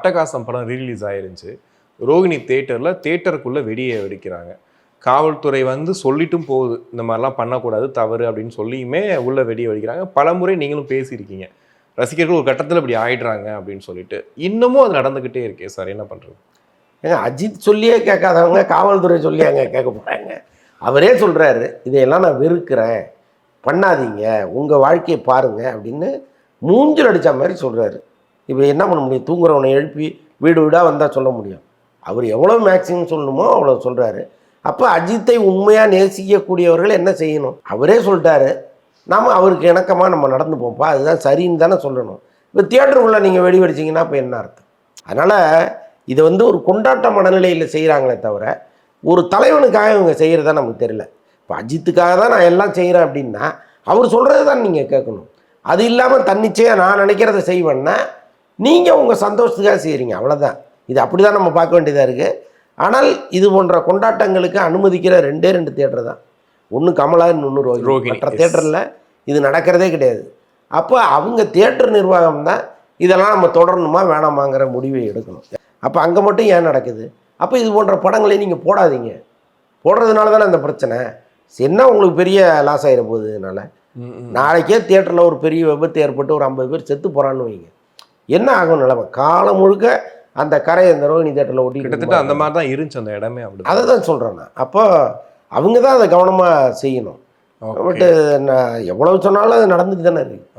அட்டகாசம் படம் ரீரிலீஸ் ஆயிருந்துச்சு. ரோகிணி தேட்டருக்குள்ளே வெடியை வெடிக்கிறாங்க. காவல்துறை வந்து சொல்லிட்டும் போகுது, இந்த மாதிரிலாம் பண்ணக்கூடாது, தவறு அப்படின்னு சொல்லியுமே உள்ள வெடியை வெடிக்கிறாங்க. பல முறை நீங்களும் பேசியிருக்கீங்க, ரசிகர்கள் ஒரு கட்டத்தில் இப்படி ஆயிடுறாங்க அப்படின்னு சொல்லிட்டு. இன்னமும் அது நடந்துக்கிட்டே இருக்கே சார், என்ன பண்ணுறது? ஏங்க அஜித் சொல்லியே கேட்காதவங்க காவல்துறை சொல்லி அங்கே கேட்க போகிறாங்க. அவரே சொல்கிறாரு, இதையெல்லாம் நான் வெறுக்கிறேன், பண்ணாதீங்க, உங்கள் வாழ்க்கையை பாருங்கள் அப்படின்னு மூஞ்சில் அடித்த மாதிரி சொல்கிறாரு. இப்போ என்ன பண்ண முடியும்? தூங்குறவனை எழுப்பி வீடு வீடாக வந்தால் சொல்ல முடியும்? அவர் எவ்வளோ மேக்ஸிமம் சொல்லணுமோ அவ்வளோ சொல்கிறாரு. அப்போ அஜித்தை உண்மையாக நேசிக்கக்கூடியவர்கள் என்ன செய்யணும்? அவரே சொல்லிட்டாரு, நாம் அவருக்கு இணக்கமாக நம்ம நடந்து போப்பா, அதுதான் சரின்னு தானே சொல்லணும். இப்போ தியேட்டருக்குள்ளே நீங்கள் வெடி வெடிச்சிங்கன்னா இப்போ என்ன அர்த்தம்? அதனால் இதை வந்து ஒரு கொண்டாட்ட மனநிலையில் செய்கிறாங்களே தவிர ஒரு தலைவனுக்காக இவங்க செய்கிறதா நமக்கு தெரியல. இப்போ அஜித்துக்காக தான் நான் எல்லாம் செய்கிறேன் அப்படின்னா அவர் சொல்கிறது தான் நீங்கள் கேட்கணும். அது இல்லாமல் தன்னிச்சையாக நான் நினைக்கிறத செய்வேன்னா நீங்கள் உங்கள் சந்தோஷத்துக்காக செய்கிறீங்க, அவ்வளோதான். இது அப்படி தான் நம்ம பார்க்க வேண்டியதாக இருக்குது. ஆனால் இது போன்ற கொண்டாட்டங்களுக்கு அனுமதிக்கிற 2 தியேட்டர் தான். ஒன்று கமலா, இன்னொன்று ரோஹிணி. மற்ற தியேட்டரில் இது நடக்கிறதே கிடையாது. அப்போ அவங்க தியேட்டர் நிர்வாகம் தான் இதெல்லாம் நம்ம தொடரணுமா வேணாமாங்கிற முடிவை எடுக்கணும். அப்போ அங்கே மட்டும் ஏன் நடக்குது? அப்போ இது போன்ற படங்களை நீங்கள் போடாதீங்க. போடுறதுனால தானே அந்த பிரச்சனை. என்ன உங்களுக்கு பெரிய லாஸ் ஆகிட போகுது? இதனால் நாளைக்கே தியேட்டரில் ஒரு பெரிய விபத்து ஏற்பட்டு ஒரு 50 பேர் செத்து போகிறான்னு வைங்க, என்ன ஆகும் நிலைமை? காலம் முழுக்க அந்த கரை அந்த ரோஹிணி தேட்டரில் ஒட்டி கிட்டத்தட்ட அந்த மாதிரி தான் இருந்துச்சு அந்த இடமே. அப்படி அதை தான் சொல்கிறேன் நான். அப்போ அவங்க தான் அதை கவனமாக செய்யணும். பட்டு நான் எவ்வளவு சொன்னாலும் அது நடந்துட்டு தானே இருக்குது.